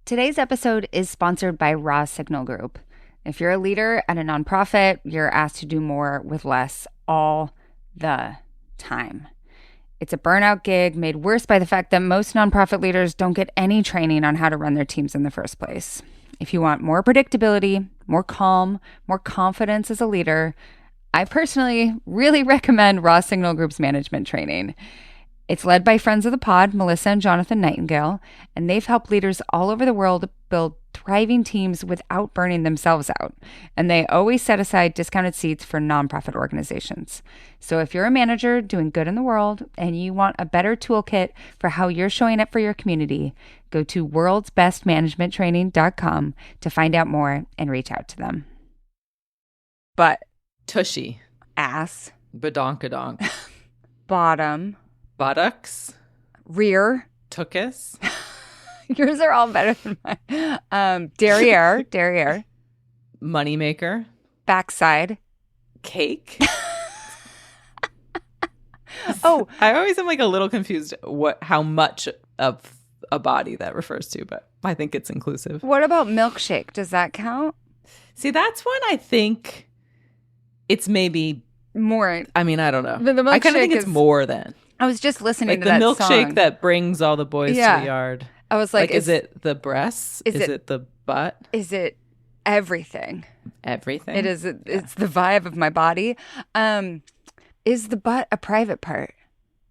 Today's episode is sponsored by Raw Signal Group. If you're a leader at a nonprofit, you're asked to do more with less all the time. It's a burnout gig made worse by the fact that most nonprofit leaders don't get any training on how to run their teams in the first place. If you want more predictability, more calm, more confidence as a leader, I personally really recommend Raw Signal Group's management training. It's led by friends of the pod, Melissa and Jonathan Nightingale, and they've helped leaders all over the world build thriving teams without burning themselves out. And they always set aside discounted seats for nonprofit organizations. So if you're a manager doing good in the world and you want a better toolkit for how you're showing up for your community, go to worldsbestmanagementtraining.com to find out more and reach out to them. Butt. Tushy. Ass. Badonkadonk. Bottom. Buttocks. Rear. Tuchus. Yours are all better than mine. Derriere. Moneymaker. Backside. Cake. Oh, I always am like a little confused how much of a body that refers to, but I think it's inclusive. What about milkshake? Does that count? See, that's one I think it's maybe more. I mean, I don't know. The I kind of think it's more than. I was just listening like to the that milkshake song. that brings all the boys to the yard. I was like, is it the breasts? Is it the butt? Is it everything? Everything? It is. It's the vibe of my body. Is the butt a private part?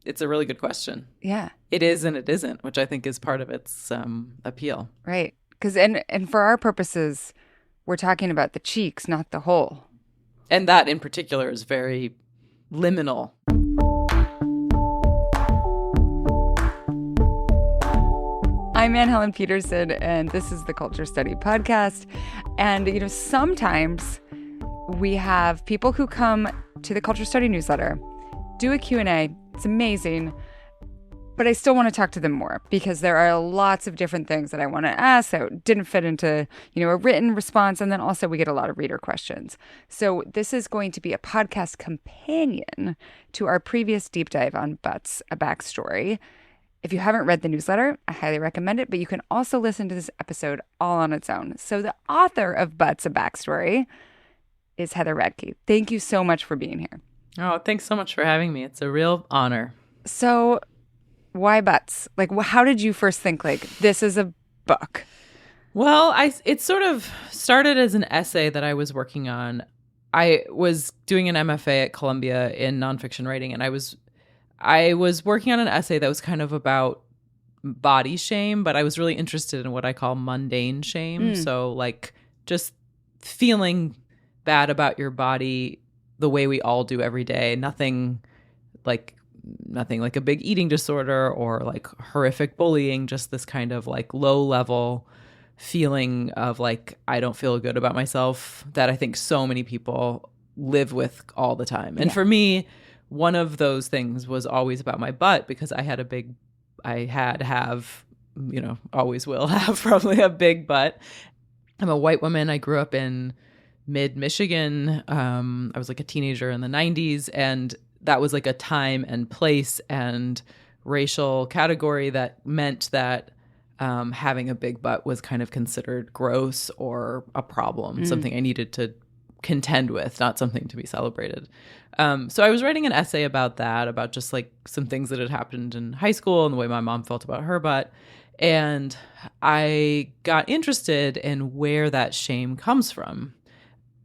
It's a really good question. Yeah. It is and it isn't, which I think is part of its appeal. Right. Because and for our purposes, we're talking about the cheeks, not the whole. And that in particular is very liminal. I'm Anne Helen Peterson, and this is the Culture Study Podcast. And, sometimes we have people who come to the Culture Study newsletter, do a Q&A. It's amazing. But I still want to talk to them more because there are lots of different things that I want to ask that didn't fit into, a written response. And then also we get a lot of reader questions. So this is going to be a podcast companion to our previous deep dive on butts, a backstory. If you haven't read the newsletter, I highly recommend it, but you can also listen to this episode all on its own. So the author of Butts, a Backstory is Heather Radke. Thank you so much for being here. Oh, thanks so much for having me. It's a real honor. So why butts? Like, how did you first think, this is a book? Well, it sort of started as an essay that I was working on. I was doing an MFA at Columbia in nonfiction writing, and I was working on an essay that was kind of about body shame, but I was really interested in what I call mundane shame. So just feeling bad about your body the way we all do every day. Nothing like a big eating disorder or like horrific bullying, just this kind of low level feeling of I don't feel good about myself that I think so many people live with all the time. And for me, one of those things was always about my butt because always will have probably a big butt. I'm a white woman. I grew up in mid-Michigan. I was a teenager in the 90s, and that was a time and place and racial category that meant that having a big butt was kind of considered gross or a problem, something I needed to contend with, not something to be celebrated. So I was writing an essay about that, about just some things that had happened in high school and the way my mom felt about her butt. And I got interested in where that shame comes from.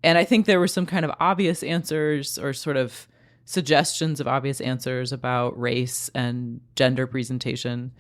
And I think there were some kind of obvious answers or sort of suggestions of obvious answers about race and gender presentation.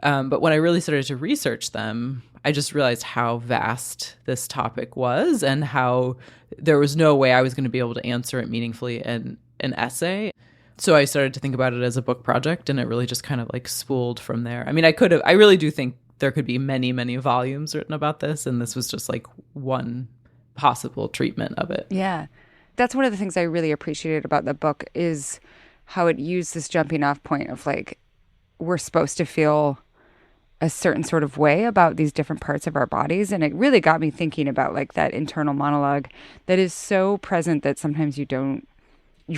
But when I really started to research them, I just realized how vast this topic was and how there was no way I was going to be able to answer it meaningfully in an essay. So I started to think about it as a book project, and it really just kind of spooled from there. I mean, I really do think there could be many, many volumes written about this, and this was just one possible treatment of it. Yeah. That's one of the things I really appreciated about the book is how it used this jumping off point of we're supposed to feel a certain sort of way about these different parts of our bodies. And it really got me thinking about that internal monologue that is so present that sometimes you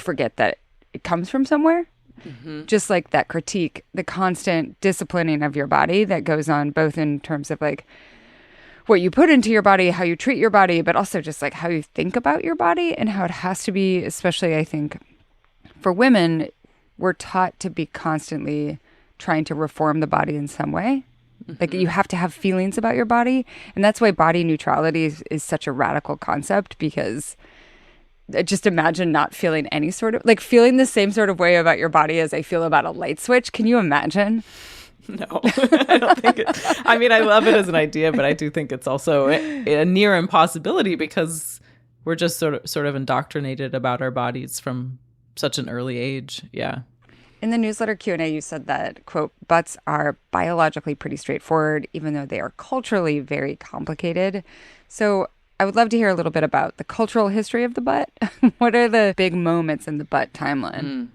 forget that it comes from somewhere. Mm-hmm. Just that critique, the constant disciplining of your body that goes on both in terms of what you put into your body, how you treat your body, but also just like how you think about your body and how it has to be, especially I think for women, we're taught to be constantly trying to reform the body in some way. Like you have to have feelings about your body. And that's why body neutrality is such a radical concept, because just imagine not feeling any sort of, like feeling the same sort of way about your body as I feel about a light switch. Can you imagine? No, I don't think it. I mean, I love it as an idea, but I do think it's also a near impossibility because we're just sort of indoctrinated about our bodies from such an early age. Yeah. In the newsletter Q&A, you said that, quote, butts are biologically pretty straightforward, even though they are culturally very complicated. So I would love to hear a little bit about the cultural history of the butt. What are the big moments in the butt timeline?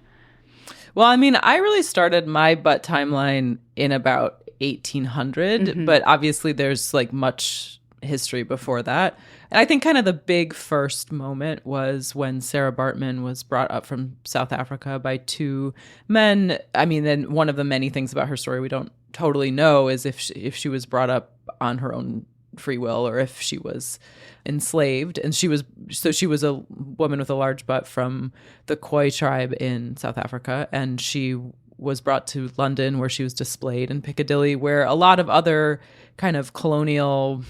Well, I mean, I really started my butt timeline in about 1800, but obviously there's like much history before that. And I think kind of the big first moment was when Sarah Baartman was brought up from South Africa by two men. I mean, then one of the many things about her story we don't totally know is if she was brought up on her own free will or if she was enslaved. And she was a woman with a large butt from the Khoi tribe in South Africa, and she was brought to London where she was displayed in Piccadilly, where a lot of other kind of colonial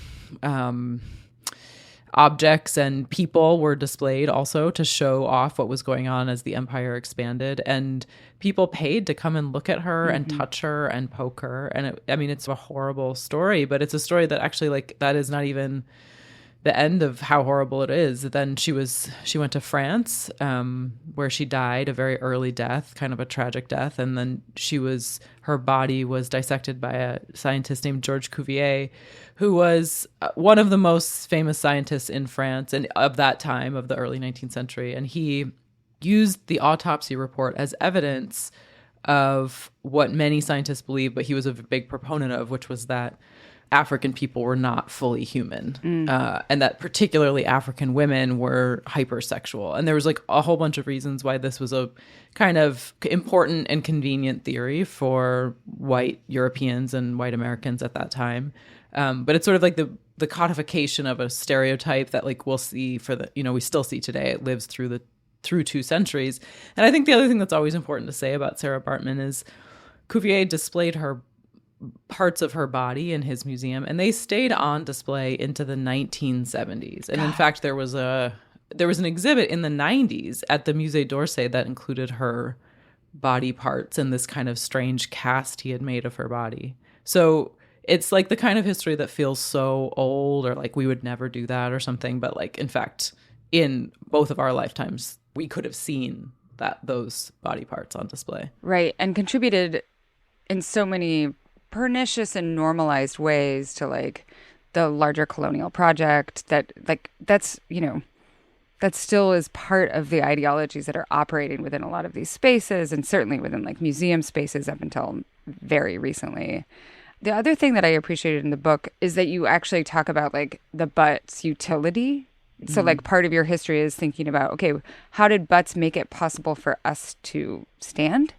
objects and people were displayed also to show off what was going on as the empire expanded. And people paid to come and look at her and touch her and poke her. And it's a horrible story, but it's a story that actually, like, that is not even the end of how horrible it is. Then she went to France, where she died a very early death, kind of a tragic death. And then her body was dissected by a scientist named Georges Cuvier, who was one of the most famous scientists in France and of that time, of the early 19th century. And he used the autopsy report as evidence of what many scientists believe, but he was a big proponent of, which was that African people were not fully human, and that particularly African women were hypersexual. And there was like a whole bunch of reasons why this was a kind of important and convenient theory for white Europeans and white Americans at that time. But it's sort of like the codification of a stereotype that like we'll see we still see today. It lives through 2 centuries. And I think the other thing that's always important to say about Sarah Baartman is Cuvier displayed her parts of her body in his museum, and they stayed on display into the 1970s. And in fact, there was an exhibit in the 90s at the Musée d'Orsay that included her body parts and this kind of strange cast he had made of her body. So it's like the kind of history that feels so old, or like we would never do that or something. But like, in fact, in both of our lifetimes, we could have seen those body parts on display. Right. And contributed in so many pernicious and normalized ways to like the larger colonial project that still is part of the ideologies that are operating within a lot of these spaces, and certainly within like museum spaces up until very recently. The other thing that I appreciated in the book is that you actually talk about like the butt's utility. So like part of your history is thinking about, okay, how did butts make it possible for us to stand?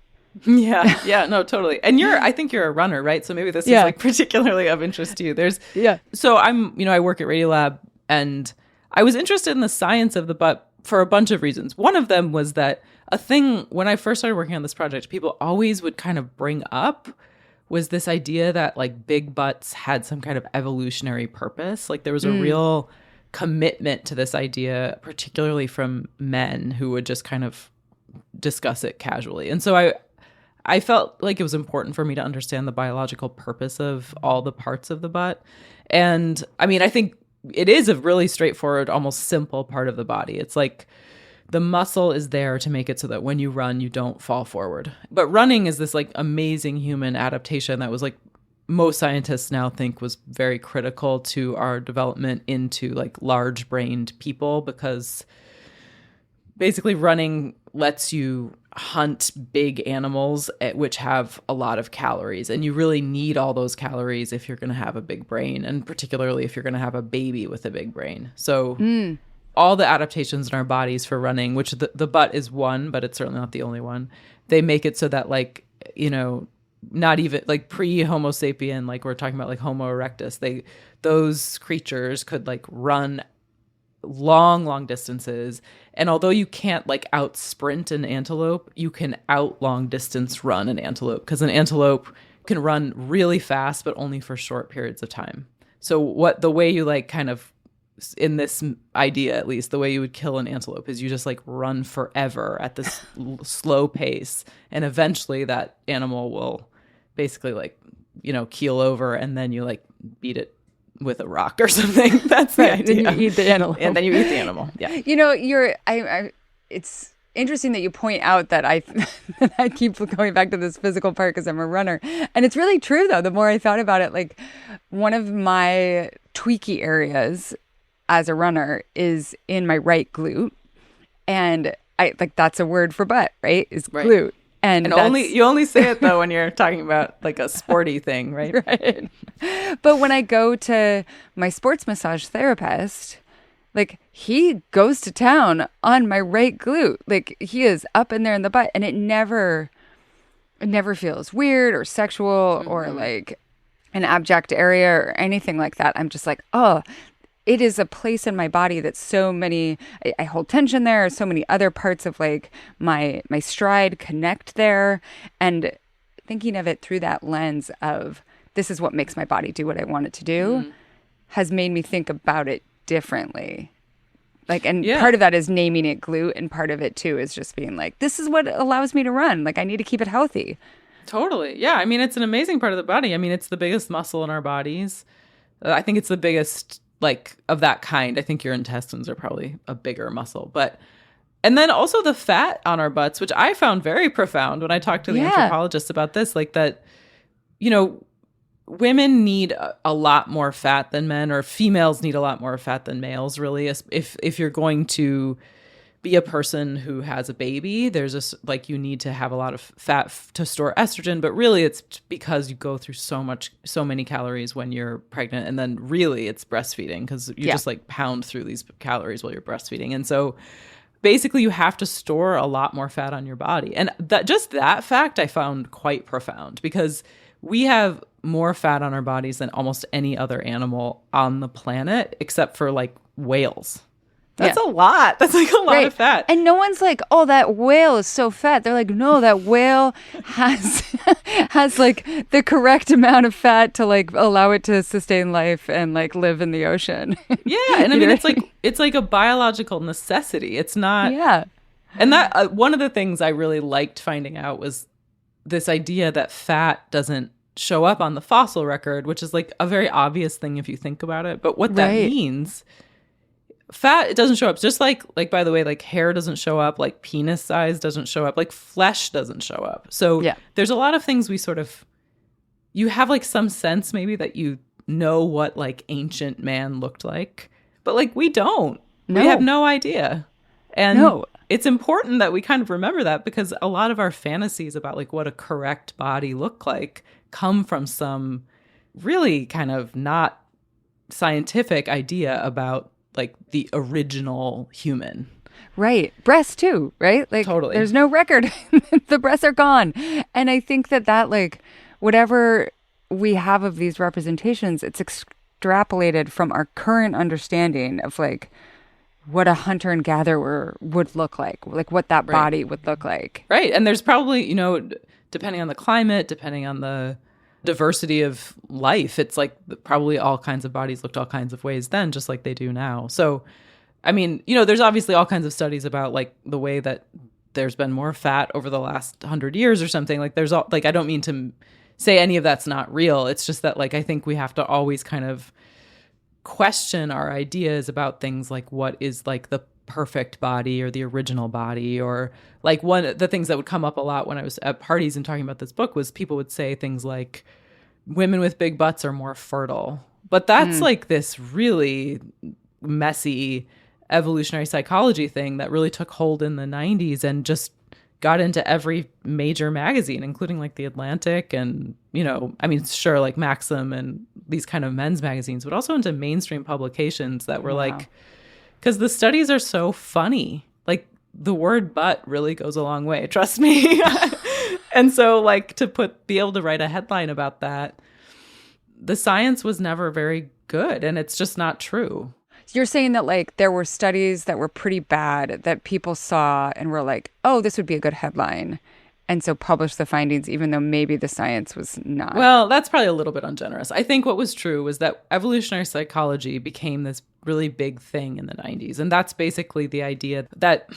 Yeah, no, totally. And I think you're a runner, right? So maybe this is like particularly of interest to you. So I work at Radiolab, and I was interested in the science of the butt for a bunch of reasons. One of them was that a thing when I first started working on this project, people always would kind of bring up was this idea that like big butts had some kind of evolutionary purpose. Like there was a real commitment to this idea, particularly from men who would just kind of discuss it casually. And so I felt like it was important for me to understand the biological purpose of all the parts of the butt. And I mean, I think it is a really straightforward, almost simple part of the body. It's like the muscle is there to make it so that when you run, you don't fall forward. But running is this like amazing human adaptation that was like most scientists now think was very critical to our development into like large-brained people, because basically running lets you hunt big animals which have a lot of calories, and you really need all those calories if you're going to have a big brain, and particularly if you're going to have a baby with a big brain. So all the adaptations in our bodies for running, which the butt is one, but it's certainly not the only one, they make it so that like, not even like pre-Homo sapien, like we're talking about like Homo erectus, those creatures could like run long distances. And although you can't like out sprint an antelope, you can out long distance run an antelope, because an antelope can run really fast, but only for short periods of time. So the way you like kind of, in this idea at least, the way you would kill an antelope is you just like run forever at this slow pace, and eventually that animal will basically like, keel over, and then you like beat it with a rock or something. That's the idea. Then you eat the animal. And then you eat the animal. Yeah. It's interesting that you point out that I keep going back to this physical part because I'm a runner. And it's really true though. The more I thought about it, like one of my tweaky areas as a runner is in my right glute. And I like, that's a word for butt, right? Is glute. Right. And you only say it though when you're talking about like a sporty thing, right? Right. But when I go to my sports massage therapist, like he goes to town on my right glute. Like he is up in there in the butt, and it never feels weird or sexual or like an abject area or anything like that. I'm just like, oh, it is a place in my body that's so many, I hold tension there. So many other parts of like my stride connect there. And thinking of it through that lens of this is what makes my body do what I want it to do has made me think about it differently. Like, and part of that is naming it glute. And part of it too is just being like, this is what allows me to run. Like I need to keep it healthy. Totally. Yeah. I mean, it's an amazing part of the body. I mean, it's the biggest muscle in our bodies. I think it's the biggest, like, of that kind. I think your intestines are probably a bigger muscle. And then also the fat on our butts, which I found very profound when I talked to the anthropologist about this, like that, women need a lot more fat than men, or females need a lot more fat than males, really. If you're going to be a person who has a baby, there's this, like, you need to have a lot of fat to store estrogen, but really it's because you go through so many calories when you're pregnant, and then really it's breastfeeding because you just like pound through these calories while you're breastfeeding. And so basically you have to store a lot more fat on your body. And that fact I found quite profound, because we have more fat on our bodies than almost any other animal on the planet, except for like whales. That's a lot. That's like a lot of fat. And no one's like, oh, that whale is so fat. They're like, no, that whale has like the correct amount of fat to like allow it to sustain life and like live in the ocean. Yeah. And I mean, it's like a biological necessity. It's not. Yeah. And that one of the things I really liked finding out was this idea that fat doesn't show up on the fossil record, which is like a very obvious thing if you think about it. But what that means, fat, it doesn't show up. Just like by the way, like hair doesn't show up, like penis size doesn't show up, like flesh doesn't show up. So there's a lot of things you have like some sense maybe that you know what like ancient man looked like, but like we don't. No. We have no idea. And it's important that we kind of remember that, because a lot of our fantasies about like what a correct body looked like come from some really kind of not scientific idea about like the original human. Right. Breasts too, right? Like totally. There's no record. The breasts are gone. And I think that like whatever we have of these representations, it's extrapolated from our current understanding of like what a hunter and gatherer would look like what that body would look like. Right. And there's probably, depending on the climate, depending on the diversity of life, it's like probably all kinds of bodies looked all kinds of ways then, just like they do now. So, I mean, there's obviously all kinds of studies about like the way that there's been more fat over the last 100 years or something. Like there's all, like, I don't mean to say any of that's not real. It's just that like, I think we have to always kind of question our ideas about things like what is like the perfect body or the original body, or like one of the things that would come up a lot when I was at parties and talking about this book was people would say things like women with big butts are more fertile. But that's like this really messy evolutionary psychology thing that really took hold in the 90s and just got into every major magazine, including like The Atlantic and, I mean, sure, like Maxim and these kind of men's magazines, but also into mainstream publications that were like, because the studies are so funny. Like the word butt really goes a long way. Trust me. And so like be able to write a headline about that, the science was never very good, and it's just not true. You're saying that like there were studies that were pretty bad that people saw and were like, oh, this would be a good headline. And so published the findings, even though maybe the science was not. Well, that's probably a little bit ungenerous. I think what was true was that evolutionary psychology became this really big thing in the 90s. And that's basically the idea that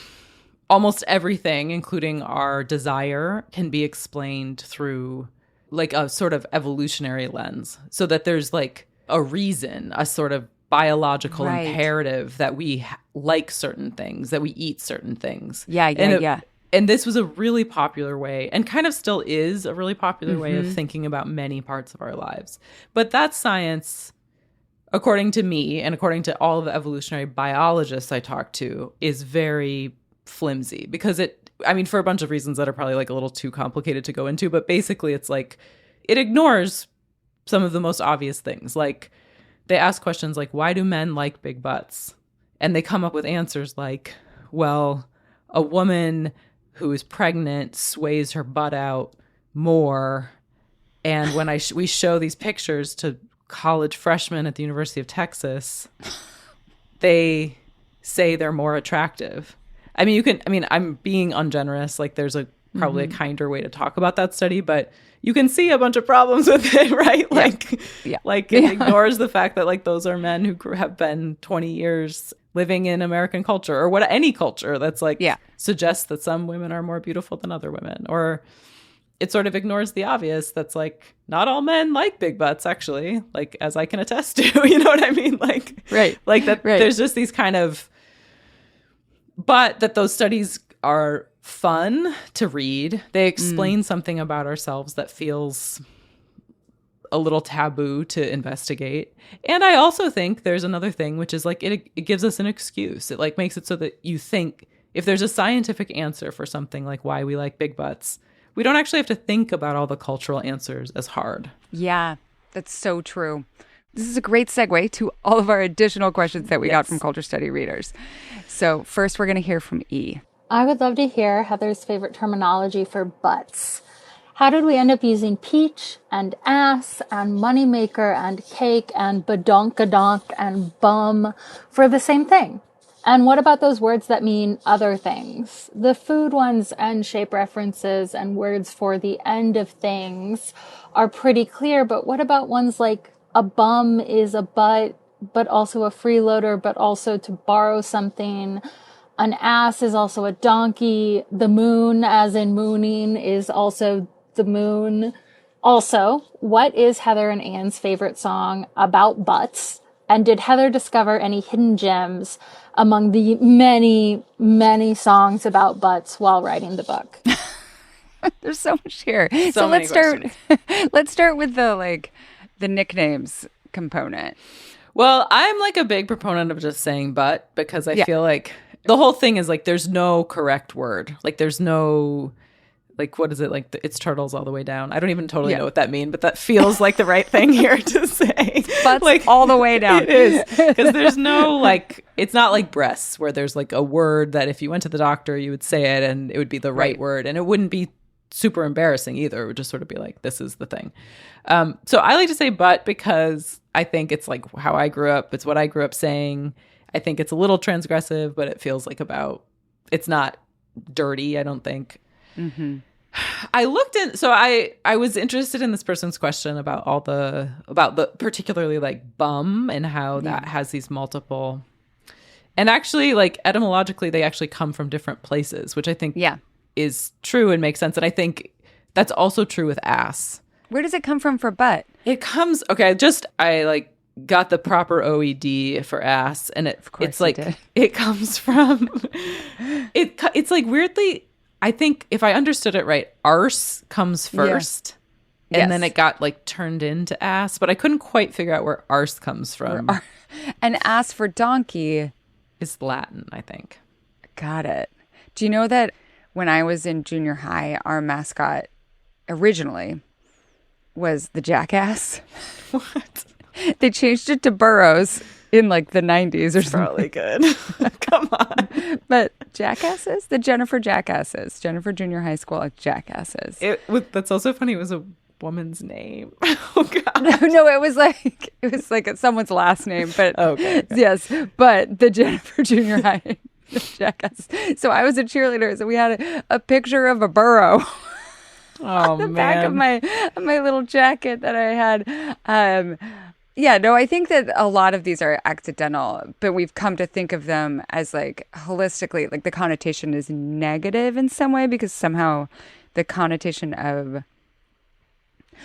almost everything, including our desire, can be explained through like a sort of evolutionary lens. So that there's like a reason, a sort of biological imperative that we like certain things, that we eat certain things. Yeah. And this was a really popular way, and kind of still is a really popular way of thinking about many parts of our lives. But that science, according to me and according to all of the evolutionary biologists I talk to, is very flimsy because for a bunch of reasons that are probably like a little too complicated to go into, but basically it's like it ignores some of the most obvious things. Like they ask questions like, why do men like big butts? And they come up with answers like, well, a woman who is pregnant sways her butt out more. And when we show these pictures to college freshmen at the University of Texas, they say they're more attractive. I'm being ungenerous. Like there's probably a kinder way to talk about that study, but you can see a bunch of problems with it, right? It ignores the fact that like those are men who have been 20 years living in American culture or any culture that's like suggests that some women are more beautiful than other women, or it sort of ignores the obvious. That's like not all men like big butts, actually, like as I can attest to. You know what I mean? Like there's just these kind of, but that those studies are fun to read. They explain something about ourselves that feels a little taboo to investigate. And I also think there's another thing, which is like it gives us an excuse. It like makes it so that you think if there's a scientific answer for something like why we like big butts, we don't actually have to think about all the cultural answers as hard. Yeah, that's so true. This is a great segue to all of our additional questions that we got from culture study readers. So first we're going to hear from E. I would love to hear Heather's favorite terminology for butts. How did we end up using peach and ass and moneymaker and cake and badonkadonk and bum for the same thing? And what about those words that mean other things? The food ones and shape references and words for the end of things are pretty clear, but what about ones like a bum is a butt, but also a freeloader, but also to borrow something? An ass is also a donkey. The moon, as in mooning, is also the moon. Also, what is Heather and Anne's favorite song about butts? And did Heather discover any hidden gems among the many, many songs about butts while writing the book? There's so much here. So let's start. Let's start with the nicknames component. Well, I'm like a big proponent of just saying butt because I feel like the whole thing is like there's no correct word. Like there's no, like, what is it? Like it's turtles all the way down. I don't even totally know what that means, but that feels like the right thing here to say. Butts like all the way down. It is. Because there's no like, it's not like breasts where there's like a word that if you went to the doctor, you would say it and it would be the right word. And it wouldn't be super embarrassing either. It would just sort of be like, this is the thing. So I like to say butt because I think it's like how I grew up. It's what I grew up saying. I think it's a little transgressive, but it feels like it's not dirty, I don't think. Mm-hmm. I looked in, so I was interested in this person's question about about the particularly like bum and how that has these multiple, and actually like etymologically, they actually come from different places, which I think is true and makes sense. And I think that's also true with ass. Where does it come from for butt? It comes, I got the proper OED for ass, and it's like it comes from it's like weirdly, I think if I understood it right, arse comes first and then it got like turned into ass, but I couldn't quite figure out where arse comes from. And ass for donkey is Latin, I think. Got it. Do you know that when I was in junior high, our mascot originally was the jackass? What? They changed it to Burroughs in like the 90s or It's something. probably good. Come on. But jackasses? The Jennifer jackasses. Jennifer Junior High School jackasses. That's also funny. It was a woman's name. Oh God. No, it was like someone's last name, but Okay. yes, but the Jennifer Junior High jackass. So I was a cheerleader, so we had a picture of a burro. Oh, The man. back of my little jacket that I had. Yeah, no, I think that a lot of these are accidental, but we've come to think of them as like holistically, like the connotation is negative in some way because somehow the connotation of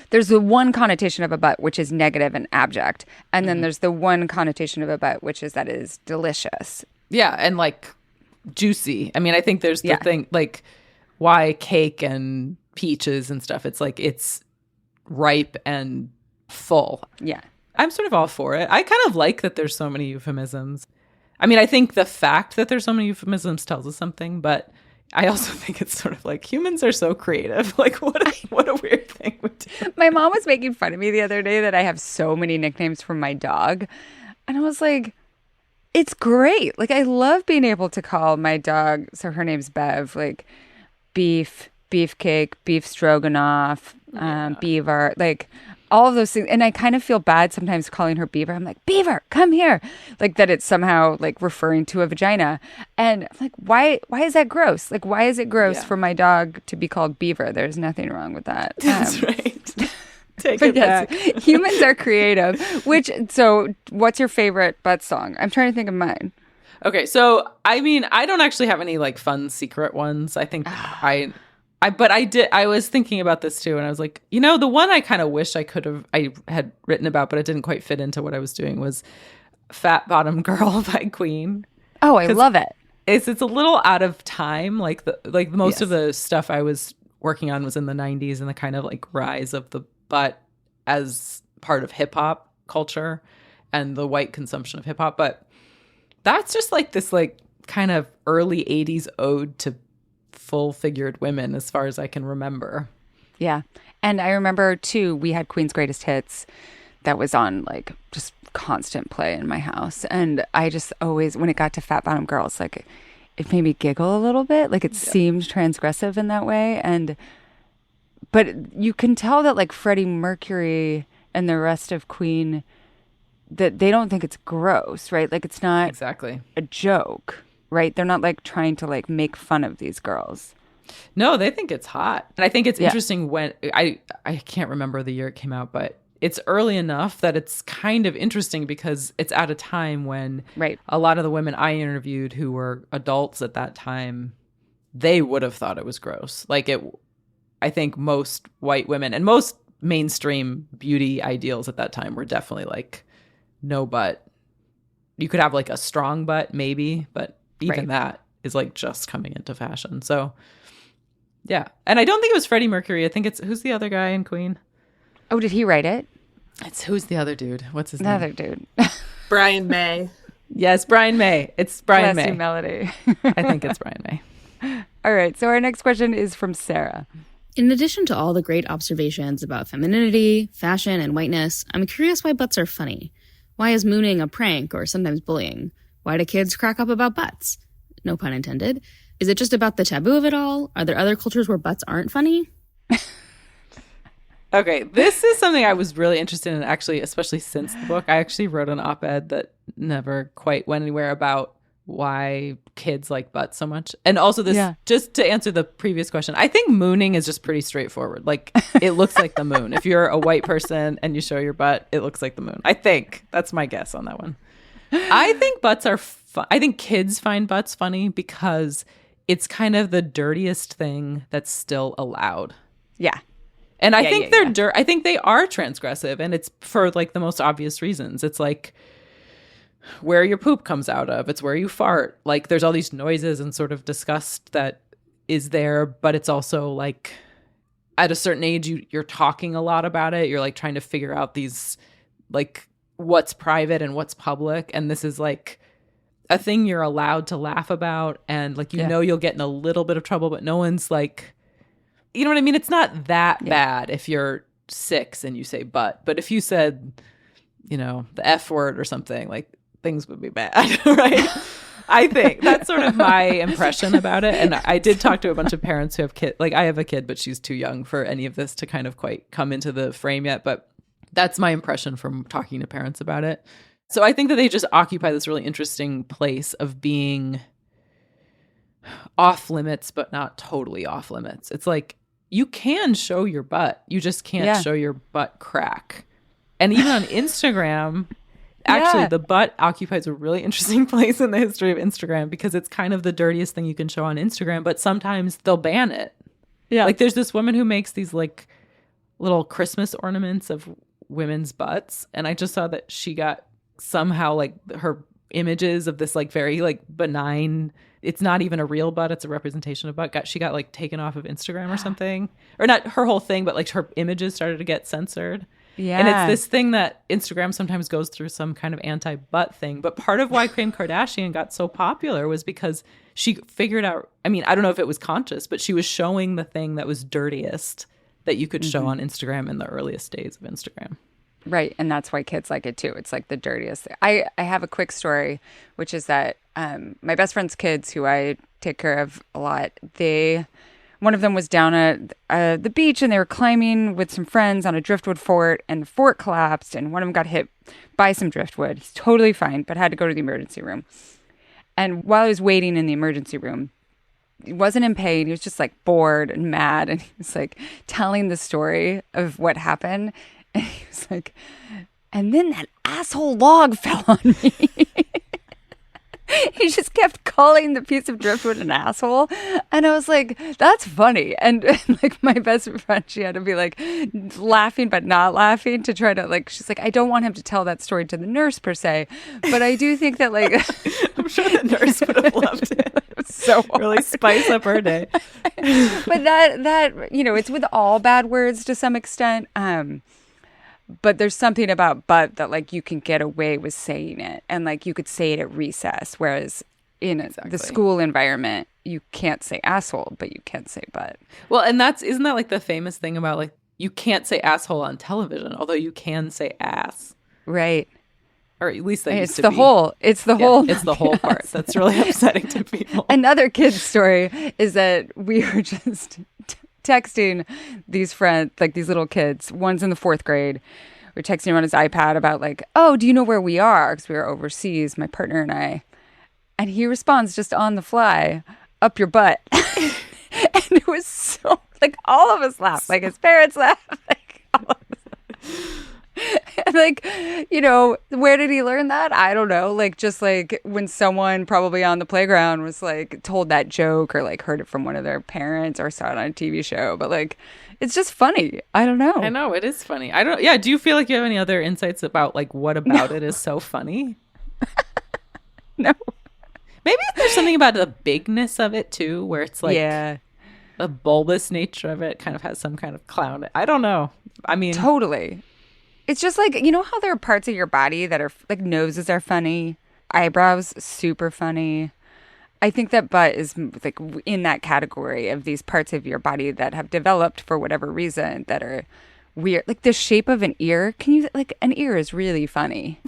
there's the one connotation of a butt which is negative and abject, and then there's the one connotation of a butt which is that it is delicious. Yeah, and like juicy. I mean, I think there's the thing like why cake and peaches and stuff. It's like it's ripe and full. Yeah. I'm sort of all for it. I kind of like that there's so many euphemisms. I mean, I think the fact that there's so many euphemisms tells us something, but I also think it's sort of like humans are so creative. Like what a weird thing we do. My mom was making fun of me the other day that I have so many nicknames for my dog. And I was like, it's great. Like I love being able to call my dog, so her name's Bev, like beef, beefcake, beef stroganoff, beaver, like all of those things. And I kind of feel bad sometimes calling her Beaver. I'm like, Beaver, come here. Like that it's somehow like referring to a vagina. And I'm like, why is that gross? Like, why is it gross for my dog to be called Beaver? There's nothing wrong with that. That's right. Take But it yes, back. humans are creative. So what's your favorite butt song? I'm trying to think of mine. Okay, so I mean, I don't actually have any like fun secret ones. I think I was thinking about this too, and I was like, the one I kind of wish I had written about, but it didn't quite fit into what I was doing was Fat Bottom Girl by Queen. Oh, I love it. It's a little out of time. Like most of the stuff I was working on was in the 90s and the kind of like rise of the butt as part of hip hop culture and the white consumption of hip hop. But that's just like this like kind of early 80s ode to full-figured women as far as I can remember. Yeah. And I remember too, we had Queen's Greatest Hits that was on like just constant play in my house. And I just always, when it got to Fat Bottom Girls, like it made me giggle a little bit. Like it seemed transgressive in that way. But you can tell that like Freddie Mercury and the rest of Queen, that they don't think it's gross, right? Like it's not exactly a joke. Right? They're not like trying to like make fun of these girls. No, they think it's hot. And I think it's interesting when I can't remember the year it came out, but it's early enough that it's kind of interesting because it's at a time when a lot of the women I interviewed who were adults at that time, they would have thought it was gross. Like I think most white women and most mainstream beauty ideals at that time were definitely like no butt. You could have like a strong butt maybe, but even that is like just coming into fashion. So yeah. And I don't think it was Freddie Mercury. I think it's who's the other guy in Queen? Oh, did he write it? It's who's the other dude? What's his name? Another dude. Brian May. Yes, Brian May. It's Brian Bless May. you, Melody. I think it's Brian May. All right. So our next question is from Sarah. In addition to all the great observations about femininity, fashion, and whiteness, I'm curious why butts are funny. Why is mooning a prank or sometimes bullying? Why do kids crack up about butts? No pun intended. Is it just about the taboo of it all? Are there other cultures where butts aren't funny? Okay, this is something I was really interested in, actually, especially since the book. I actually wrote an op-ed that never quite went anywhere about why kids like butts so much. And also this, just to answer the previous question, I think mooning is just pretty straightforward. Like, it looks like the moon. If you're a white person and you show your butt, it looks like the moon. I think. That's my guess on that one. I think butts are fun. I think kids find butts funny because it's kind of the dirtiest thing that's still allowed. Yeah. And I think they're I think they are transgressive, and it's for like the most obvious reasons. It's like where your poop comes out of. It's where you fart. Like there's all these noises and sort of disgust that is there, but it's also like at a certain age you're talking a lot about it. You're like trying to figure out these like what's private and what's public, and this is like a thing you're allowed to laugh about, and like know you'll get in a little bit of trouble, but no one's like, you know what I mean? It's not that bad if you're 6 and you say butt, but if you said, the F word or something, like things would be bad, right? I think that's sort of my impression about it. And I did talk to a bunch of parents who have kids. Like I have a kid, but she's too young for any of this to kind of quite come into the frame yet. But that's my impression from talking to parents about it. So I think that they just occupy this really interesting place of being off limits, but not totally off limits. It's like you can show your butt. You just can't show your butt crack. And even on Instagram, actually, the butt occupies a really interesting place in the history of Instagram because it's kind of the dirtiest thing you can show on Instagram, but sometimes they'll ban it. Yeah. Like there's this woman who makes these like little Christmas ornaments of women's butts. And I just saw that she got somehow like her images of this like very like benign, it's not even a real butt, it's a representation of butt. She got like taken off of Instagram or something. Or not her whole thing, but like her images started to get censored. Yeah. And it's this thing that Instagram sometimes goes through some kind of anti-butt thing. But part of why Kim Kardashian got so popular was because she figured out, I mean, I don't know if it was conscious, but she was showing the thing that was dirtiest that you could show on Instagram in the earliest days of Instagram. Right. And that's why kids like it too. It's like the dirtiest thing. I have a quick story, which is that my best friend's kids, who I take care of a lot, one of them was down at the beach and they were climbing with some friends on a driftwood fort, and the fort collapsed and one of them got hit by some driftwood. He's totally fine, but had to go to the emergency room. And while I was waiting in the emergency room, he wasn't in pain. He was just like bored and mad. And he was like telling the story of what happened. And he was like, and then that asshole log fell on me. He just kept calling the piece of driftwood an asshole. And I was like, that's funny. And like my best friend, she had to be like laughing, but not laughing to try to like, she's like, I don't want him to tell that story to the nurse per se. But I do think that like, I'm sure the nurse would have loved it. So really spice up her day. But that, you know, it's with all bad words to some extent. But there's something about butt that like you can get away with saying it, and like you could say it at recess, whereas in the school environment you can't say asshole, but you can say butt. Well, and isn't that like the famous thing about like you can't say asshole on television, although you can say ass, right? Or at least that used it's to the be. whole. It's the whole. It's the whole part that's really upsetting to people. Another kid's story is that we were just texting these friends, like these little kids. One's in the 4th grade. We're texting him on his iPad about like, oh, do you know where we are? Because we were overseas, my partner and I. And he responds just on the fly, up your butt. And it was so, like, all of us laughed. Like, his parents laughed. Like, all of us. And like, you know, where did he learn that? I don't know. Like, just like when someone probably on the playground was like told that joke, or like heard it from one of their parents, or saw it on a TV show. But like, it's just funny. I don't know. I know, it is funny. Yeah, do you feel like you have any other insights about like what about it is so funny? No. Maybe there's something about the bigness of it too, where it's like the bulbous nature of it kind of has some kind of clown. I don't know. I mean, totally. It's just like, you know how there are parts of your body that are like, noses are funny, eyebrows super funny. I think that butt is like in that category of these parts of your body that have developed for whatever reason that are weird. Like the shape of an ear. Like an ear is really funny.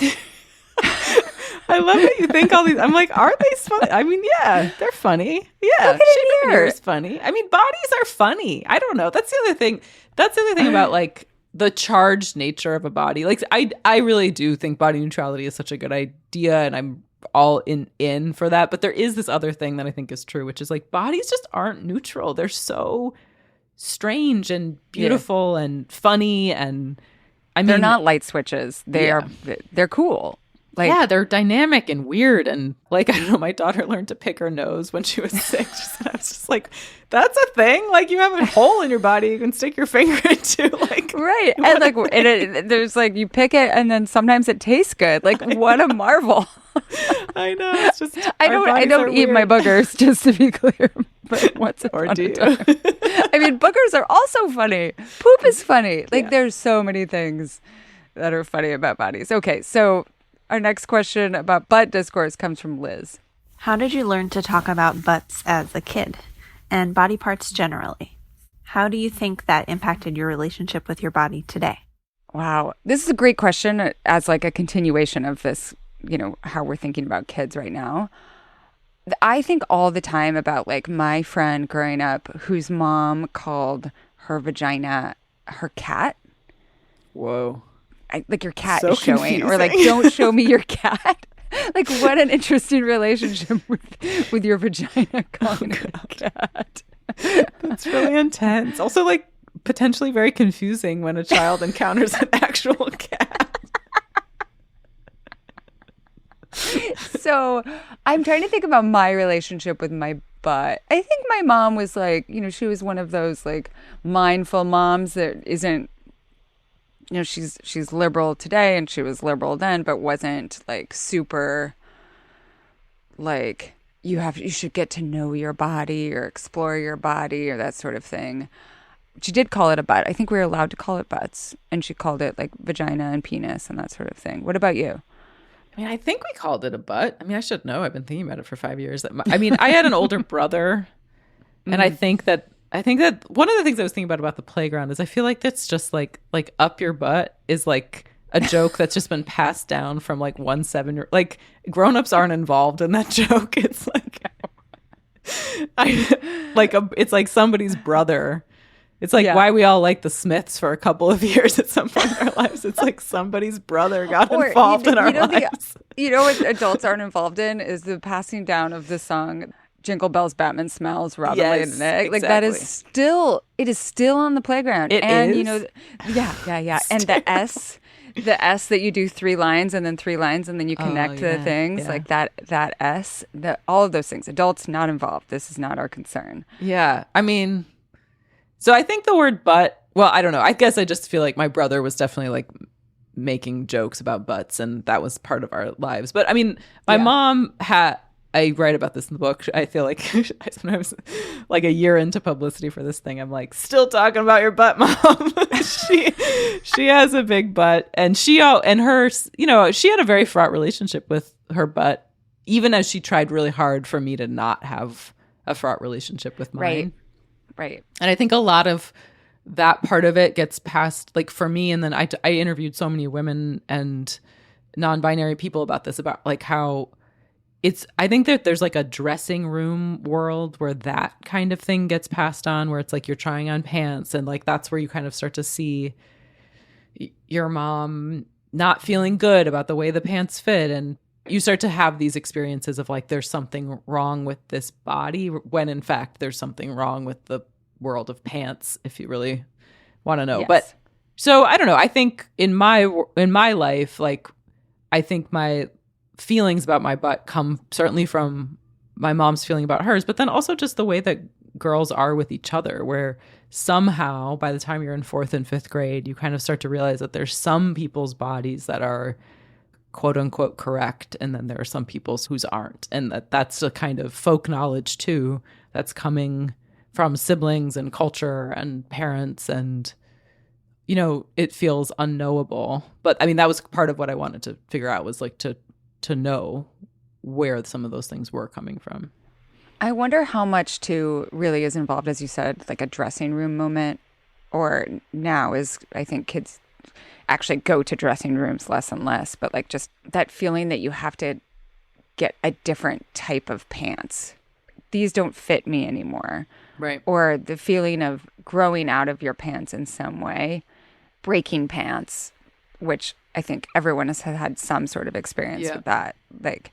I love that you think all these. I'm like, are they funny? I mean, yeah, they're funny. Yeah, shape of an ear is funny. I mean, bodies are funny. I don't know. That's the other thing. That's the other thing about like the charged nature of a body. Like I really do think body neutrality is such a good idea, and I'm all in for that. But there is this other thing that I think is true, which is like bodies just aren't neutral. They're so strange and beautiful and funny, and I mean, they're not light switches. They're cool. Like, yeah, they're dynamic and weird. And like, I don't know, my daughter learned to pick her nose when she was 6. I was just like, that's a thing? Like, you have a hole in your body you can stick your finger into. Like, right. And like, there's like, you pick it and then sometimes it tastes good. Like, what a marvel. I know. It's just, I don't eat my boogers, just to be clear. But what's or do you? I mean, boogers are also funny. Poop is funny. Like, there's so many things that are funny about bodies. Okay, so our next question about butt discourse comes from Liz. How did you learn to talk about butts as a kid and body parts generally? How do you think that impacted your relationship with your body today? Wow. This is a great question as like a continuation of this how we're thinking about kids right now. I think all the time about like my friend growing up whose mom called her vagina her cat. Whoa. Like your cat So is showing, confusing. or like don't show me your cat. Like what an interesting relationship with your vagina calling it a cat. That's really intense. Also, like potentially very confusing when a child encounters an actual cat. So I'm trying to think about my relationship with my butt. I think my mom was like, she was one of those like mindful moms that isn't, she's liberal today and she was liberal then, but wasn't like super like you should get to know your body or explore your body or that sort of thing. She did call it a butt. I think we were allowed to call it butts, and she called it like vagina and penis and that sort of thing. What about you? I mean, I think we called it a butt. I mean, I should know. I've been thinking about it for 5 years. I mean, I had an older brother, and I think that one of the things I was thinking about the playground is I feel like that's just like up your butt is like a joke that's just been passed down from like 1-7 year. Like grown-ups aren't involved in that joke. It's like it's like somebody's brother. It's like why we all like the Smiths for a couple of years at some point in our lives. It's like somebody's brother got involved in our lives. What adults aren't involved in is the passing down of the song Jingle Bells, Batman Smells, Robin laid an egg. Exactly. Like that is still on the playground. It and is? Yeah. And the S that you do 3 lines and then 3 lines and then you connect the things like that S, all of those things. Adults not involved. This is not our concern. Yeah. I mean, so I think the word butt, well, I don't know. I guess I just feel like my brother was definitely like making jokes about butts and that was part of our lives. But I mean, my mom I write about this in the book. I feel like I sometimes, like a year into publicity for this thing, I'm like, still talking about your butt, Mom. She has a big butt, and she had a very fraught relationship with her butt, even as she tried really hard for me to not have a fraught relationship with mine. Right. And I think a lot of that part of it gets passed, like for me, and then I interviewed so many women and non-binary people about this, about like how I think that there's like a dressing room world where that kind of thing gets passed on, where it's like you're trying on pants and like that's where you kind of start to see your mom not feeling good about the way the pants fit, and you start to have these experiences of like there's something wrong with this body when in fact there's something wrong with the world of pants, if you really want to know. Yes. But so I don't know, I think in my life, like I think my feelings about my butt come certainly from my mom's feeling about hers, but then also just the way that girls are with each other, where somehow by the time you're in 4th and 5th grade, you kind of start to realize that there's some people's bodies that are quote unquote correct, and then there are some people's whose aren't, and that's a kind of folk knowledge too that's coming from siblings and culture and parents, and it feels unknowable. But I mean, that was part of what I wanted to figure out, was like to know where some of those things were coming from. I wonder how much too really is involved, as you said, like a dressing room moment, or now is, I think kids actually go to dressing rooms less and less, but like just that feeling that you have to get a different type of pants. These don't fit me anymore. Right. Or the feeling of growing out of your pants in some way, breaking pants, which I think everyone has had some sort of experience with that. Like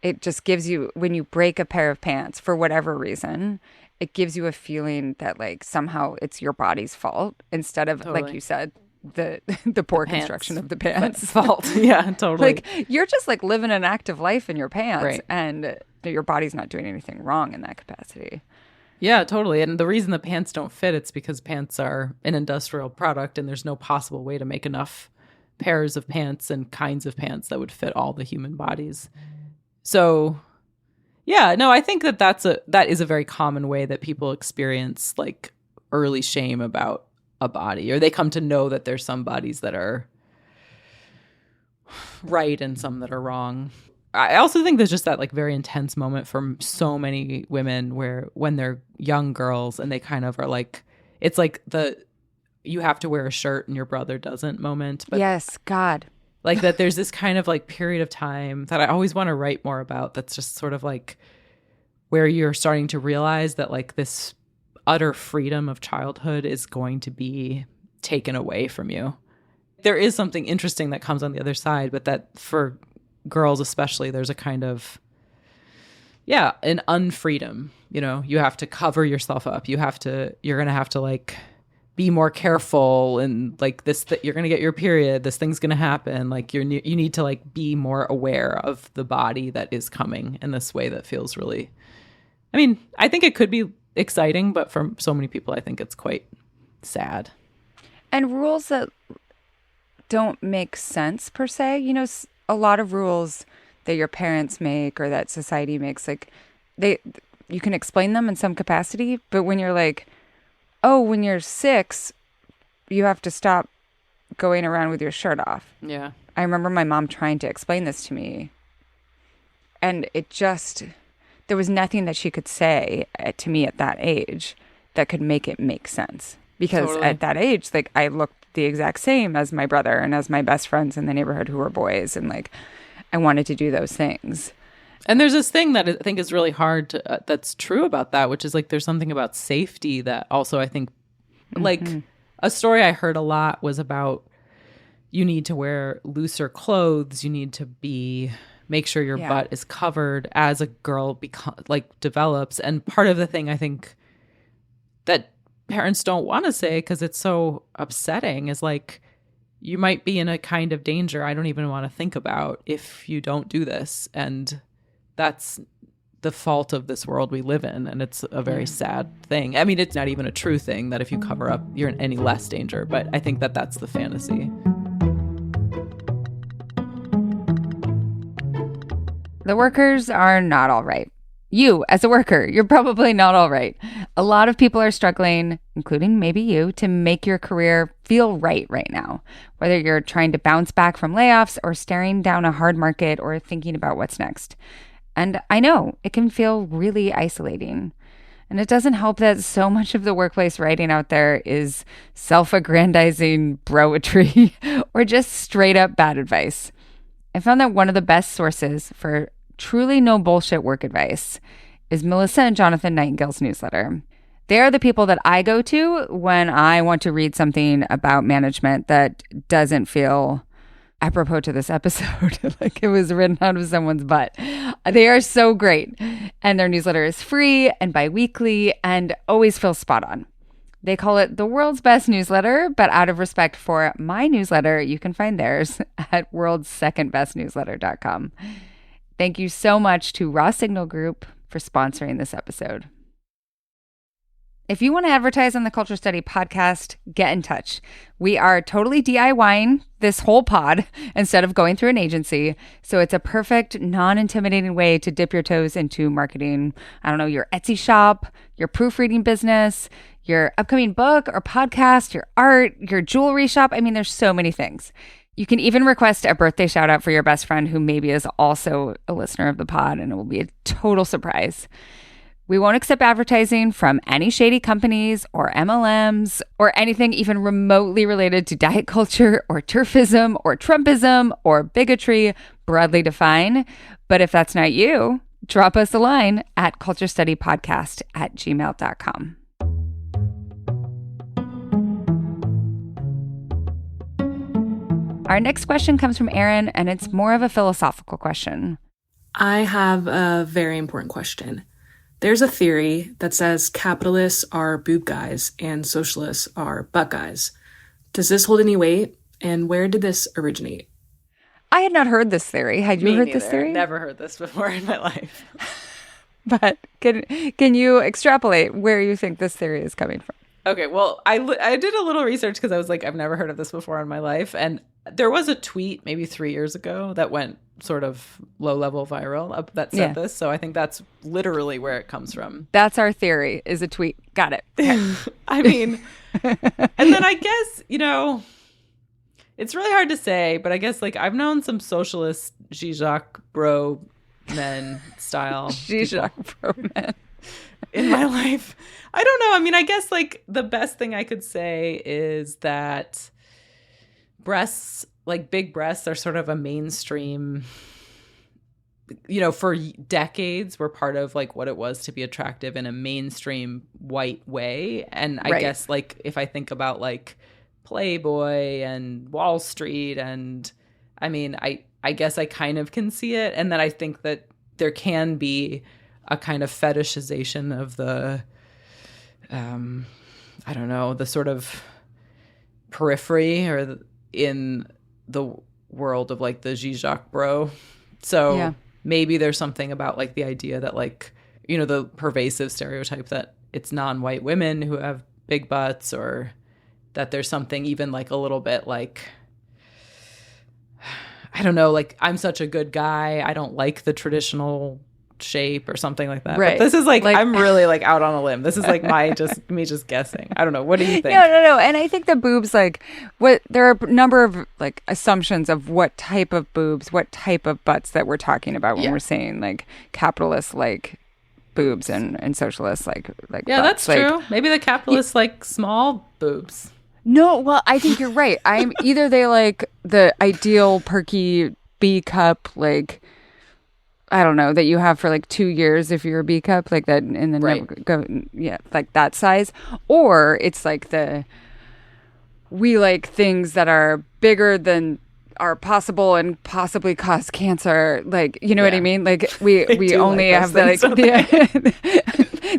it just gives you, when you break a pair of pants for whatever reason, it gives you a feeling that like somehow it's your body's fault instead of like you said, the poor construction of the pants fault. Yeah, totally. Like you're just like living an active life in your pants, and your body's not doing anything wrong in that capacity. Yeah, totally. And the reason the pants don't fit, it's because pants are an industrial product and there's no possible way to make enough pairs of pants and kinds of pants that would fit all the human bodies. So yeah, no, I think that is a very common way that people experience like early shame about a body, or they come to know that there's some bodies that are right and some that are wrong. I also think there's just that like very intense moment for so many women where when they're young girls and they kind of are like, it's like you have to wear a shirt and your brother doesn't moment. But yes, God. Like that there's this kind of like period of time that I always want to write more about that's just sort of like where you're starting to realize that like this utter freedom of childhood is going to be taken away from you. There is something interesting that comes on the other side, but that for girls especially, there's a kind of, an unfreedom. You know, you have to cover yourself up. You're going to have to like be more careful, and like this, you're going to get your period. This thing's going to happen. Like you need to like be more aware of the body that is coming in this way that feels really, I mean, I think it could be exciting, but for so many people, I think it's quite sad. And rules that don't make sense per se, you know, a lot of rules that your parents make or that society makes, like you can explain them in some capacity, but when you're like, oh, when you're 6, you have to stop going around with your shirt off. Yeah. I remember my mom trying to explain this to me, and there was nothing that she could say to me at that age that could make it make sense. Because Totally. at that age, like I looked the exact same as my brother and as my best friends in the neighborhood who were boys. And like, I wanted to do those things. And there's this thing that I think is really hard to, that's true about that, which is like there's something about safety that also I think, like a story I heard a lot was about you need to wear looser clothes, you need to make sure your butt is covered as a girl develops. And part of the thing I think that parents don't want to say because it's so upsetting is like, you might be in a kind of danger I don't even want to think about if you don't do this. And that's the fault of this world we live in. And it's a very sad thing. I mean, it's not even a true thing that if you cover up, you're in any less danger. But I think that that's the fantasy. The workers are not all right. You, as a worker, you're probably not all right. A lot of people are struggling, including maybe you, to make your career feel right now. Whether you're trying to bounce back from layoffs or staring down a hard market or thinking about what's next. And I know it can feel really isolating. And it doesn't help that so much of the workplace writing out there is self-aggrandizing broetry or just straight up bad advice. I found that one of the best sources for truly no bullshit work advice is Melissa and Jonathan Nightingale's newsletter. They are the people that I go to when I want to read something about management that doesn't feel apropos to this episode, like it was written out of someone's butt. They are so great. And their newsletter is free and bi-weekly and always feels spot on. They call it the world's best newsletter, but out of respect for my newsletter, you can find theirs at worldsecondbestnewsletter.com. Thank you so much to Raw Signal Group for sponsoring this episode. If you want to advertise on the Culture Study podcast, get in touch. We are totally DIYing this whole pod instead of going through an agency. So it's a perfect, non-intimidating way to dip your toes into marketing, I don't know, your Etsy shop, your proofreading business, your upcoming book or podcast, your art, your jewelry shop. I mean, there's so many things. You can even request a birthday shout out for your best friend who maybe is also a listener of the pod, and it will be a total surprise. We won't accept advertising from any shady companies or MLMs or anything even remotely related to diet culture or turfism or Trumpism or bigotry, broadly defined. But if that's not you, drop us a line at culturestudypodcast@gmail.com. Our next question comes from Aaron, and it's more of a philosophical question. I have a very important question. There's a theory that says capitalists are boob guys and socialists are butt guys. Does this hold any weight? And where did this originate? I had not heard this theory. Had you heard this theory? Never heard this before in my life. But can you extrapolate where you think this theory is coming from? Okay, well, I did a little research because I was like, I've never heard of this before in my life. And there was a tweet maybe 3 years ago that went sort of low-level viral that said this. So I think that's literally where it comes from. That's our theory, is a tweet. Got it. Okay. I mean, and then I guess, it's really hard to say, but I guess like I've known some socialist Zizek bro men style Zizek bro men in my life. I don't know. I mean, I guess like the best thing I could say is that breasts like big breasts are sort of a mainstream, you know, for decades were part of like what it was to be attractive in a mainstream white way. And I guess like if I think about like Playboy and Wall Street, and I mean, I guess I kind of can see it. And then I think that there can be a kind of fetishization of the, I don't know, the sort of periphery or in the world of like the Zizek bro. So maybe there's something about like the idea that like, you know, the pervasive stereotype that it's non-white women who have big butts, or that there's something even like a little bit like, I don't know, like I'm such a good guy, I don't like the traditional shape or something like that. But this is like I'm really like out on a limb. This is like me just guessing. I don't know. What do you think? No. And I think the boobs, like there are a number of like assumptions of what type of boobs, what type of butts that we're talking about when we're saying like capitalist like boobs and socialist like yeah, butts. That's true. Maybe the capitalists like small boobs. No, well, I think you're right. I'm either they like the ideal perky B cup, like I don't know, that you have for like 2 years if you're a B cup, like that, and then never go, like that size, or it's like we like things that are bigger than are possible and possibly cause cancer, like you know what I mean? Like we only like have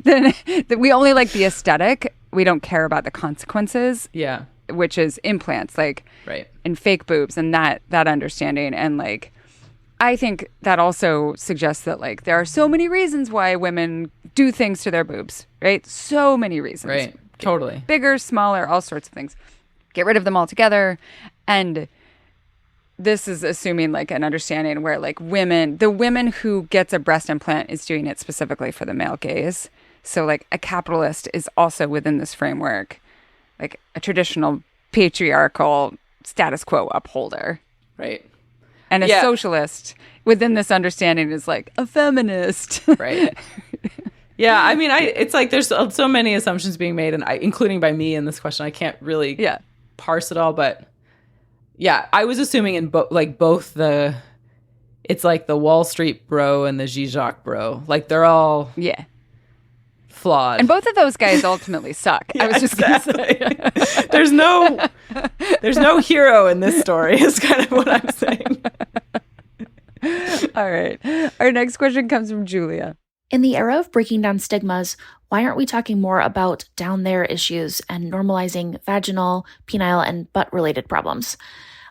then we only like the aesthetic. We don't care about the consequences. Yeah. Which is implants, like and fake boobs, and that understanding. And like I think that also suggests that like there are so many reasons why women do things to their boobs, right? So many reasons. Right. Totally. Bigger, smaller, all sorts of things. Get rid of them altogether. And this is assuming like an understanding where like the women who gets a breast implant is doing it specifically for the male gaze. So like a capitalist is also within this framework, like a traditional patriarchal status quo upholder. Right. And a socialist within this understanding is like a feminist. Right. Yeah. I mean, it's like there's so many assumptions being made, and including by me in this question. I can't really parse it all, but yeah, I was assuming in both it's like the Wall Street bro and the Zizek bro. Like they're all flawed. And both of those guys ultimately suck. I was just going to say. There's no hero in this story is kind of what I'm saying. All right. Our next question comes from Julia. In the era of breaking down stigmas, why aren't we talking more about down there issues and normalizing vaginal, penile, and butt-related problems?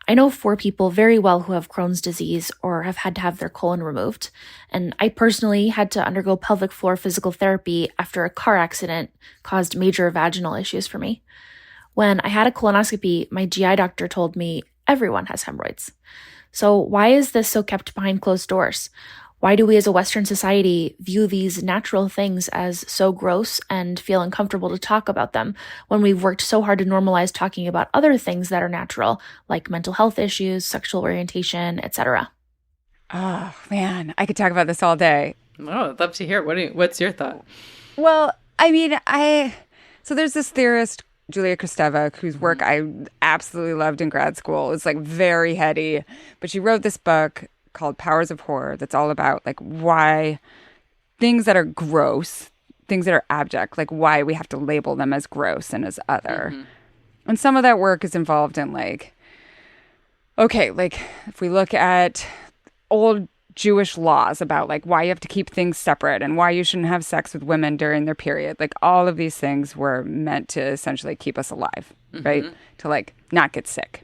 I know 4 people very well who have Crohn's disease or have had to have their colon removed. And I personally had to undergo pelvic floor physical therapy after a car accident caused major vaginal issues for me. When I had a colonoscopy, my GI doctor told me everyone has hemorrhoids. So why is this so kept behind closed doors? Why do we as a Western society view these natural things as so gross and feel uncomfortable to talk about them when we've worked so hard to normalize talking about other things that are natural, like mental health issues, sexual orientation, etc.? Oh, man, I could talk about this all day. Oh, I'd love to hear. What's your thought? Well, I mean, so there's this theorist, Julia Kristeva, whose work I absolutely loved in grad school. It's like very heady, but she wrote this book called Powers of Horror that's all about like why things that are gross, things that are abject, like why we have to label them as gross and as other. Mm-hmm. And some of that work is involved in like, okay, like if we look at old Jewish laws about like why you have to keep things separate and why you shouldn't have sex with women during their period, like all of these things were meant to essentially keep us alive, right? To like not get sick.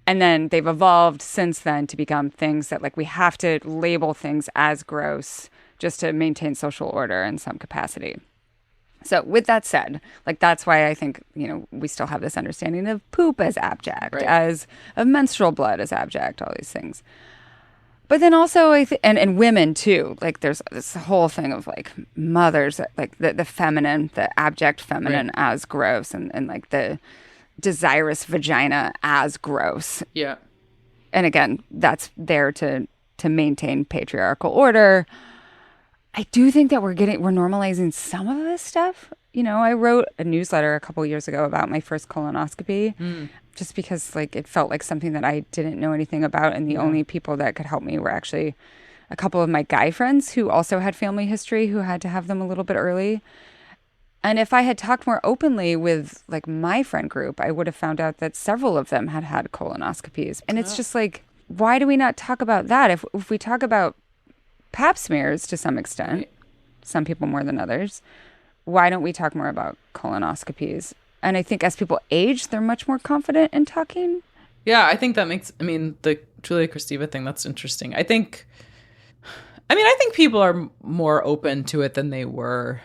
And then they've evolved since then to become things that like we have to label things as gross just to maintain social order in some capacity. So with that said, like that's why I think, you know, we still have this understanding of poop as abject, as of menstrual blood as abject, all these things. But then also, and women too, like there's this whole thing of like mothers, like the feminine, the abject feminine as gross, and like the desirous vagina as gross. Yeah. And again, that's there to maintain patriarchal order. I do think that we're normalizing some of this stuff. You know, I wrote a newsletter a couple years ago about my first colonoscopy. just because like it felt like something that I didn't know anything about. And the only people that could help me were actually a couple of my guy friends who also had family history, who had to have them a little bit early. And if I had talked more openly with like my friend group, I would have found out that several of them had had colonoscopies. And it's just like, why do we not talk about that? If we talk about pap smears to some extent, some people more than others, why don't we talk more about colonoscopies? And I think as people age, they're much more confident in talking. Yeah, I think that makes, I mean, the Julia Kristeva thing, that's interesting. I think people are more open to it than they were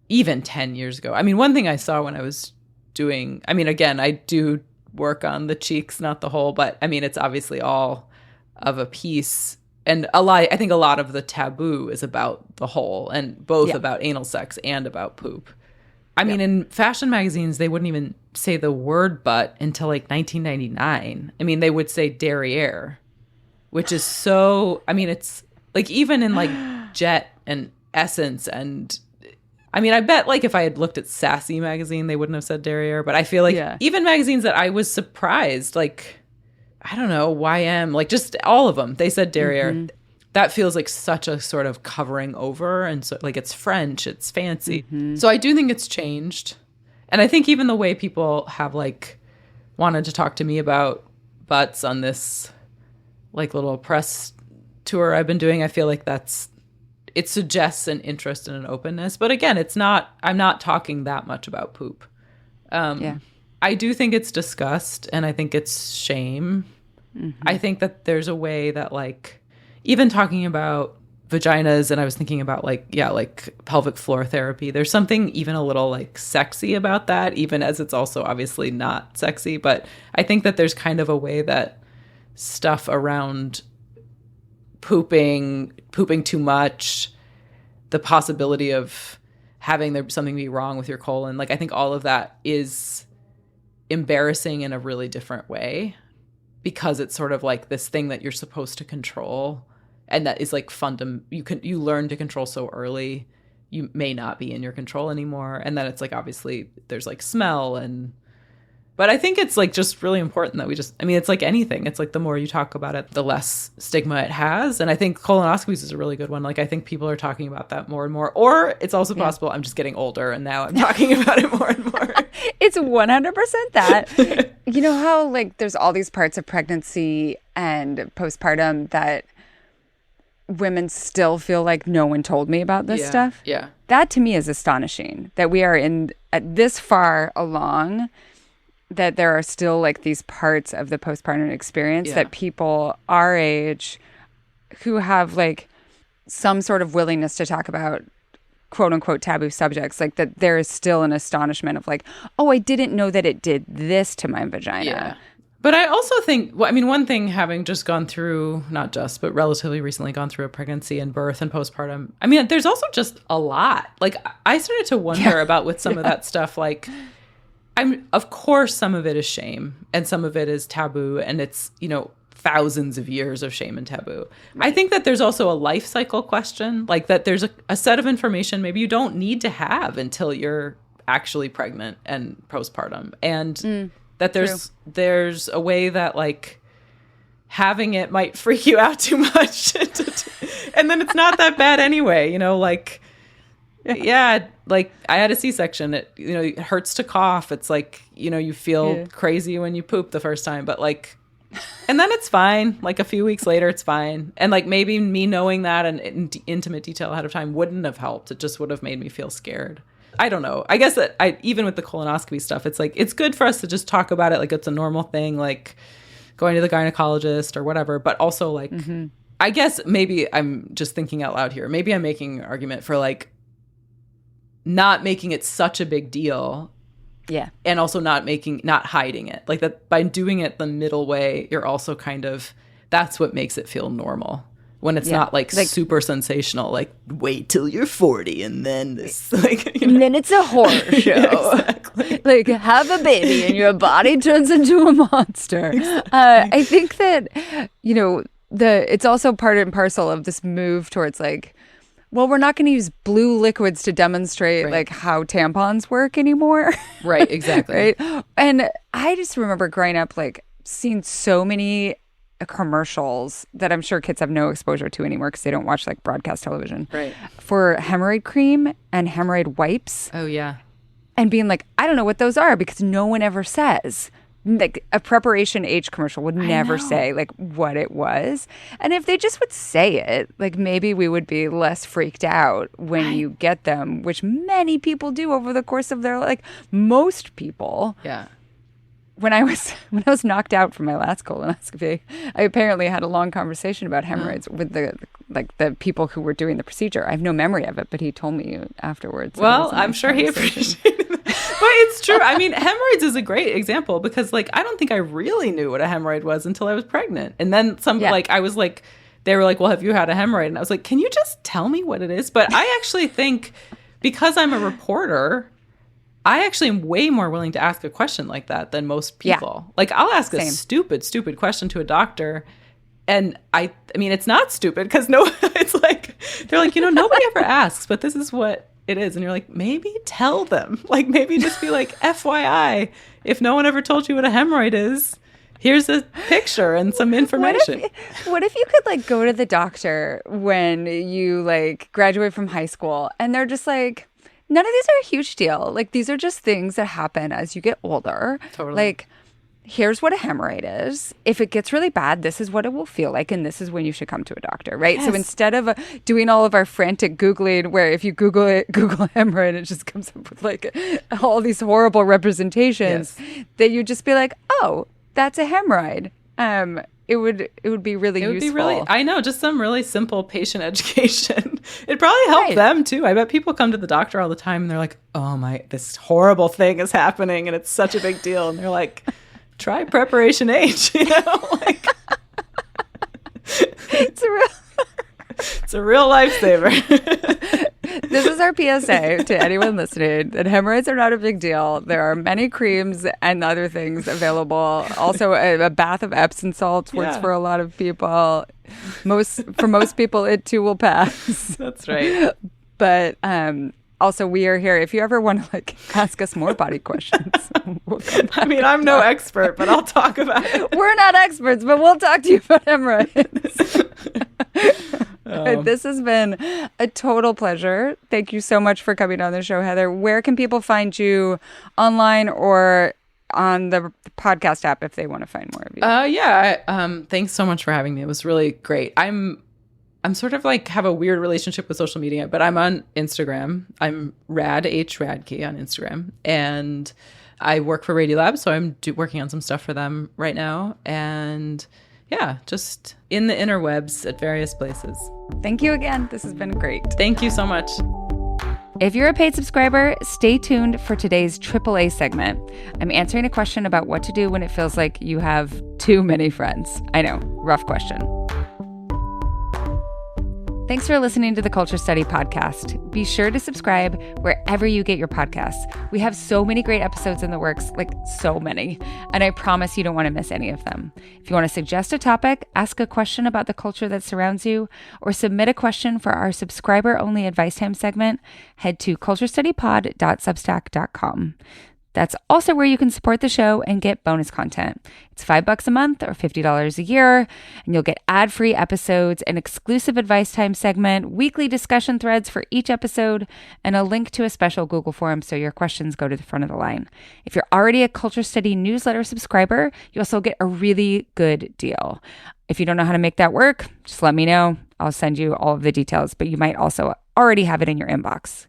even 10 years ago. I mean, one thing I saw when I was doing, I mean, again, I do work on the cheeks, not the whole, but I mean, it's obviously all of a piece. And I think a lot of the taboo is about the whole, and both about anal sex and about poop. I mean, in fashion magazines, they wouldn't even say the word butt until like 1999. I mean, they would say derriere, which is so, I mean, it's like even in like Jet and Essence and, I mean, I bet like if I had looked at Sassy magazine, they wouldn't have said derriere. But I feel like even magazines that I was surprised, like, I don't know, YM, like just all of them, they said derriere. Mm-hmm. That feels like such a sort of covering over. And so like it's French, it's fancy. Mm-hmm. So I do think it's changed. And I think even the way people have like wanted to talk to me about butts on this like little press tour I've been doing, I feel like it suggests an interest and an openness. But again, I'm not talking that much about poop. I do think it's disgust, and I think it's shame. Mm-hmm. I think that there's a way that like, even talking about vaginas, and I was thinking about like pelvic floor therapy, there's something even a little like sexy about that, even as it's also obviously not sexy. But I think that there's kind of a way that stuff around pooping too much, the possibility of having something be wrong with your colon, like I think all of that is embarrassing in a really different way, because it's sort of like this thing that you're supposed to control, and that is like you learn to control so early, you may not be in your control anymore. And then it's like obviously there's like smell, but I think it's like just really important that it's like anything. It's like the more you talk about it, the less stigma it has. And I think colonoscopies is a really good one. Like I think people are talking about that more and more. Or it's also possible I'm just getting older and now I'm talking about it more and more. It's 100% that. You know how like there's all these parts of pregnancy and postpartum that women still feel like no one told me about this stuff? Yeah. That to me is astonishing, that we are this far along, that there are still like these parts of the postpartum experience that people our age who have like some sort of willingness to talk about quote unquote taboo subjects, like that there is still an astonishment of like, oh, I didn't know that it did this to my vagina. Yeah. But I also think, well, I mean, one thing, having just gone through, not just, but relatively recently gone through a pregnancy and birth and postpartum, I mean, there's also just a lot. Like I started to wonder about with some of that stuff, like, of course, some of it is shame and some of it is taboo, and it's, thousands of years of shame and taboo. Right. I think that there's also a life cycle question, like that there's a set of information maybe you don't need to have until you're actually pregnant and postpartum. And that there's a way that like having it might freak you out too much. And then it's not that bad anyway, like... Yeah, like I had a C-section. It hurts to cough. It's like, you feel crazy when you poop the first time, but like, and then it's fine. Like a few weeks later, it's fine. And like maybe me knowing that and in intimate detail ahead of time wouldn't have helped. It just would have made me feel scared. I don't know. I guess that even with the colonoscopy stuff, it's like, it's good for us to just talk about it like it's a normal thing, like going to the gynecologist or whatever, but also like, I guess maybe I'm just thinking out loud here. Maybe I'm making an argument for like, not making it such a big deal. Yeah. And also not hiding it. Like that by doing it the middle way, you're also kind of, that's what makes it feel normal. When it's not like super sensational, like wait till you're 40 and then this, like, and then it's a horror show. Exactly. Like have a baby and your body turns into a monster. Exactly. I think that, it's also part and parcel of this move towards like, well, we're not going to use blue liquids to demonstrate like how tampons work anymore. Right, exactly. Right. And I just remember growing up, like seeing so many commercials that I'm sure kids have no exposure to anymore because they don't watch like broadcast television. Right. For hemorrhoid cream and hemorrhoid wipes. Oh, yeah. And being like, I don't know what those are because no one ever says. Like a Preparation H commercial would never say like what it was. And if they just would say it, like maybe we would be less freaked out when you get them, which many people do over the course of their, like most people. Yeah. When I was knocked out from my last colonoscopy, I apparently had a long conversation about hemorrhoids with the people who were doing the procedure. I have no memory of it, but he told me afterwards. Well, I'm sure he appreciated it. But it's true. I mean, hemorrhoids is a great example because like I don't think I really knew what a hemorrhoid was until I was pregnant. And then I was like, they were like, well, have you had a hemorrhoid? And I was like, can you just tell me what it is? But I actually think because I'm a reporter, I actually am way more willing to ask a question like that than most people. Yeah. Like I'll ask a stupid question to a doctor. And I mean, it's not stupid because it's like, they're like, nobody ever asks, but this is what it is. And you're like, maybe tell them, like maybe just be like, FYI, if no one ever told you what a hemorrhoid is, here's a picture and some information. What if you could like go to the doctor when you like graduate from high school and they're just like, none of these are a huge deal. Like these are just things that happen as you get older. Totally. Like, here's what a hemorrhoid is. If it gets really bad, this is what it will feel like. And this is when you should come to a doctor, right? Yes. So instead of doing all of our frantic Googling, where if you Google hemorrhoid, it just comes up with like all these horrible representations, that you just be like, oh, that's a hemorrhoid. It would be really useful. I know, just some really simple patient education. It'd probably help them too. I bet people come to the doctor all the time and they're like, oh my, this horrible thing is happening and it's such a big deal. And they're like, try Preparation H, like it's a real lifesaver. This is our PSA to anyone listening that hemorrhoids are not a big deal. There are many creams and other things available. Also, a bath of Epsom salts works for a lot of people. For most people, it too will pass. That's right. But also, we are here. If you ever want to like ask us more body questions, we'll I mean, I'm no expert, but I'll talk about it. We're not experts, but we'll talk to you about hemorrhoids. This has been a total pleasure. Thank you so much for coming on the show, Heather. Where can people find you online or on the podcast app if they want to find more of you? Thanks so much for having me. It was really great. I'm sort of like have a weird relationship with social media, but I'm on Instagram. I'm Radke on Instagram. And I work for Radiolab, so I'm working on some stuff for them right now. And yeah, just in the interwebs at various places. Thank you again. This has been great. Thank you so much. If you're a paid subscriber, stay tuned for today's AAA segment. I'm answering a question about what to do when it feels like you have too many friends. I know, rough question. Thanks for listening to the Culture Study Podcast. Be sure to subscribe wherever you get your podcasts. We have so many great episodes in the works, like so many, and I promise you don't want to miss any of them. If you want to suggest a topic, ask a question about the culture that surrounds you, or submit a question for our subscriber-only advice time segment, head to culturestudypod.substack.com. That's also where you can support the show and get bonus content. It's $5 a month or $50 a year, and you'll get ad-free episodes, an exclusive advice time segment, weekly discussion threads for each episode, and a link to a special Google form so your questions go to the front of the line. If you're already a Culture Study newsletter subscriber, you also get a really good deal. If you don't know how to make that work, just let me know. I'll send you all of the details, but you might also already have it in your inbox.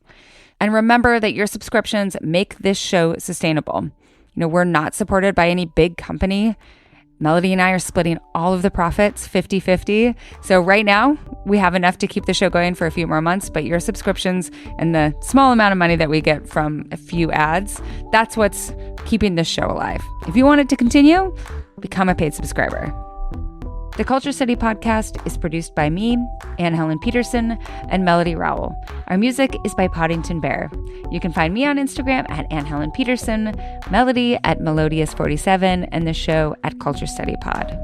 And remember that your subscriptions make this show sustainable. We're not supported by any big company. Melody and I are splitting all of the profits 50-50. So right now, we have enough to keep the show going for a few more months, but your subscriptions and the small amount of money that we get from a few ads, that's what's keeping this show alive. If you want it to continue, become a paid subscriber. The Culture Study Podcast is produced by me, Anne Helen Peterson, and Melody Rowell. Our music is by Poddington Bear. You can find me on Instagram at Anne Helen Peterson, Melody at Melodious47, and the show at Culture Study Pod.